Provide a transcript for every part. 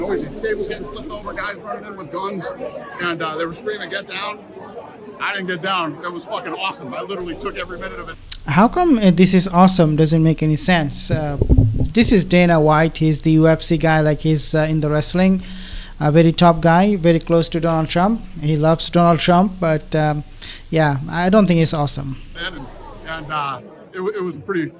Noisy. Tables getting flipped over, guys running in with guns, and they were screaming, "Get down!" I didn't get down. It was fucking awesome. I literally took every minute of it. How come this is awesome doesn't make any sense? This is Dana White. He's the UFC guy, like he's in the wrestling. A very top guy, very close to Donald Trump. He loves Donald Trump, but yeah, I don't think it's awesome. And it was a pretty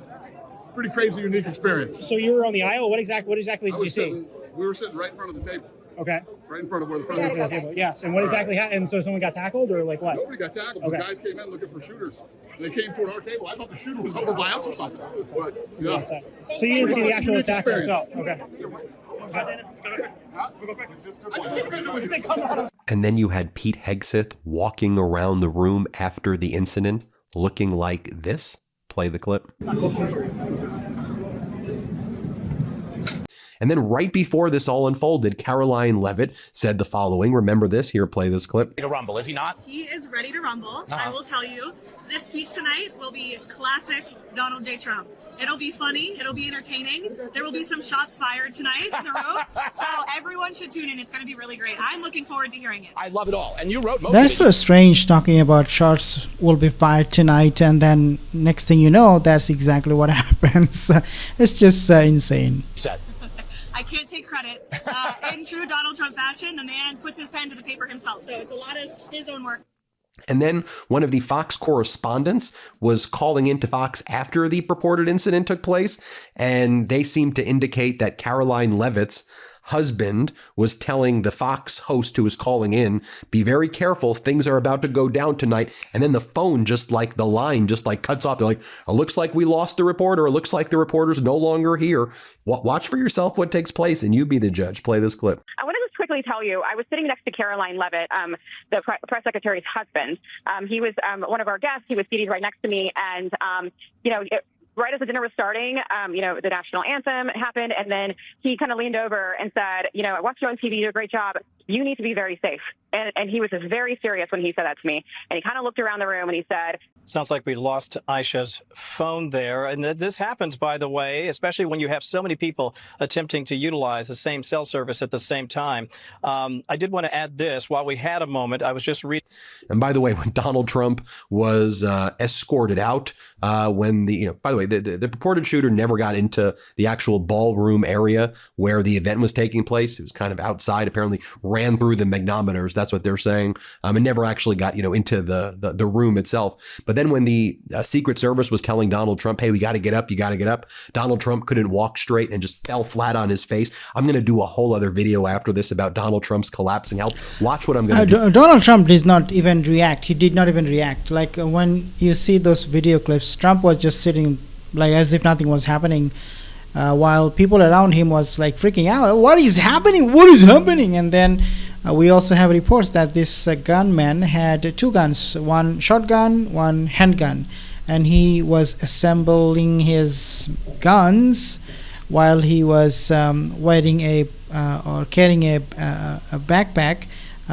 crazy, unique experience. So you were on the aisle. What exactly did you see? We were sitting right in front of the table. Okay. Right in front of where the president was. Yes. And what exactly happened? And so someone got tackled, or like what? Nobody got tackled. Okay. The guys came in looking for shooters. They came toward our table. I thought the shooter was over by us or something. But yeah. So you didn't see the actual attack yourself. Okay. And then you had Pete Hegseth walking around the room after the incident looking like this. Play the clip. And then right before this all unfolded, Caroline Leavitt said the following. Remember this? Here, play this clip. Ready to rumble, is he not? He is ready to rumble. I will tell you, this speech tonight will be classic Donald J. Trump. It'll be funny. It'll be entertaining. There will be some shots fired tonight in the room. So everyone should tune in. It's going to be really great. I'm looking forward to hearing it. I love it all. And you wrote most That's so strange, talking about shots will be fired tonight, and then next thing you know, that's exactly what happens. It's just insane. I can't take credit. In true Donald Trump fashion, the man puts his pen to the paper himself. So it's a lot of his own work. And then one of the Fox correspondents was calling into Fox after the purported incident took place, and they seemed to indicate that Caroline Leavitt's husband was telling the Fox host who was calling in, be very careful, things are about to go down tonight. And then the phone, just like the line, just like cuts off. They're like, it looks like we lost the reporter. It looks like the reporter's no longer here. Watch for yourself what takes place, and you be the judge. Play this clip. I want to just quickly tell you, I was sitting next to Caroline Leavitt, the press secretary's husband. He was one of our guests. He was seated right next to me. And, right as the dinner was starting, the national anthem happened. And then he kind of leaned over and said, I watched you on TV. You do a great job. You need to be very safe. And he was just very serious when he said that to me. And he kind of looked around the room and he said, sounds like we lost Aisha's phone there. And this happens, by the way, especially when you have so many people attempting to utilize the same cell service at the same time. I did want to add this while we had a moment. I was just reading. And by the way, when Donald Trump was escorted out, when by the way, the purported shooter never got into the actual ballroom area where the event was taking place. It was kind of outside, apparently ran through the magnometers. That's what they're saying. And never actually got, into the room itself. But then when the Secret Service was telling Donald Trump, hey, we got to get up, you got to get up, Donald Trump couldn't walk straight and just fell flat on his face. I'm going to do a whole other video after this about Donald Trump's collapsing health. Watch what I'm going to do. Donald Trump did not even react. He did not even react. Like when you see those video clips, Trump was just sitting like as if nothing was happening, while people around him was like freaking out. What is happening? What is happening? And then we also have reports that this gunman had two guns, one shotgun, one handgun, and he was assembling his guns while he was wearing or carrying a backpack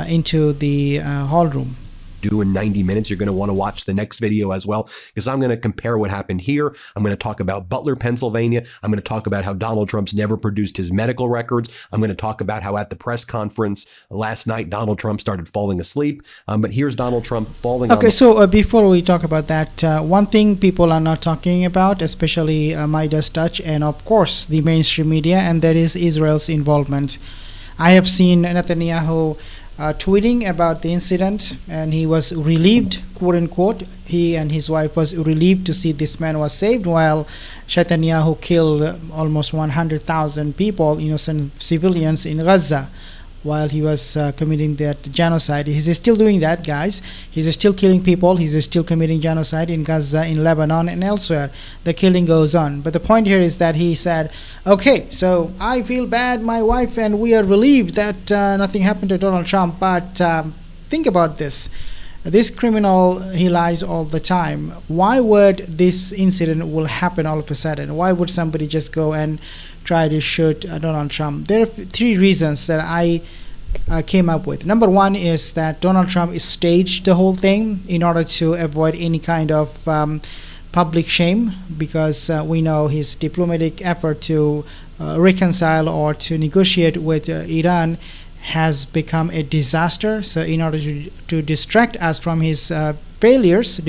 into the hall room. Do in 90 minutes. You're going to want to watch the next video as well, because I'm going to compare what happened here. I'm going to talk about Butler, Pennsylvania. I'm going to talk about how Donald Trump's never produced his medical records. I'm going to talk about how at the press conference last night, Donald Trump started falling asleep. But here's Donald Trump falling Okay, so before we talk about that, one thing people are not talking about, especially Midas Touch and of course the mainstream media, and that is Israel's involvement. I have seen Netanyahu tweeting about the incident, and he was relieved, quote unquote. He and his wife was relieved to see this man was saved, while Netanyahu killed almost 100,000 people, innocent civilians in Gaza, while he was committing that genocide. He's still doing that, guys. He's still killing people. He's still committing genocide in Gaza, in Lebanon, and elsewhere. The killing goes on. But the point here is that he said, okay, so I feel bad, my wife, and we are relieved that nothing happened to Donald Trump. But think about this. This criminal, he lies all the time. Why would this incident will happen all of a sudden? Why would somebody just go and try to shoot Donald Trump? There are three reasons that I came up with. Number one is that Donald Trump staged the whole thing in order to avoid any kind of public shame, because we know his diplomatic effort to reconcile or to negotiate with Iran has become a disaster. So in order to distract us from his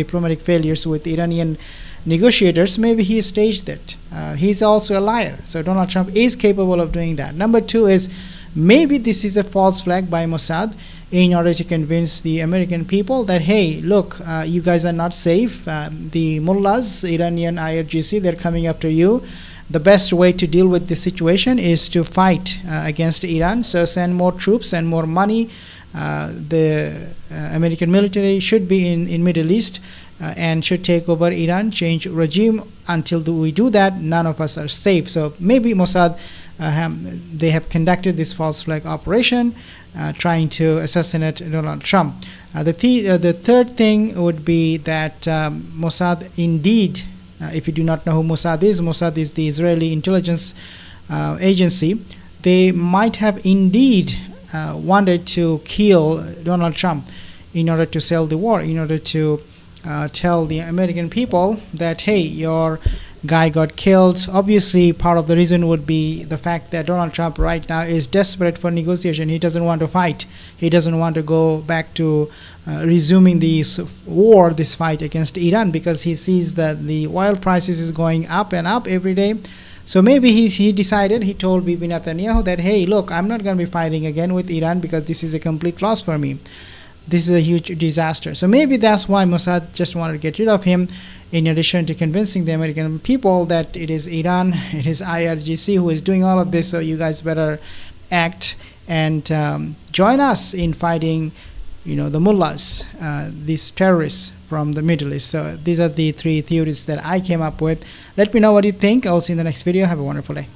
diplomatic failures with Iranian negotiators, maybe he staged it. He's also a liar. So Donald Trump is capable of doing that. Number two is, maybe this is a false flag by Mossad in order to convince the American people that, hey, look, you guys are not safe. The mullahs, Iranian IRGC, they're coming after you. The best way to deal with this situation is to fight against Iran. So send more troops and more money. The American military should be in Middle East and should take over Iran, change regime. Until we do that, none of us are safe. So maybe Mossad, they have conducted this false flag operation, trying to assassinate Donald Trump. The third thing would be that Mossad indeed, if you do not know who Mossad is the Israeli intelligence agency. They might have indeed wanted to kill Donald Trump in order to sell the war, in order to tell the American people that, hey, your guy got killed. Obviously, part of the reason would be the fact that Donald Trump right now is desperate for negotiation. He doesn't want to fight. He doesn't want to go back to resuming this war, this fight against Iran, because he sees that the oil prices is going up and up every day. So maybe he decided, he told Bibi Netanyahu that, hey, look, I'm not going to be fighting again with Iran because this is a complete loss for me. This is a huge disaster. So maybe that's why Mossad just wanted to get rid of him, in addition to convincing the American people that it is Iran, it is IRGC who is doing all of this, so you guys better act and join us in fighting, the mullahs, these terrorists from the Middle East. So these are the three theories that I came up with. Let me know what you think. I'll see you in the next video. Have a wonderful day.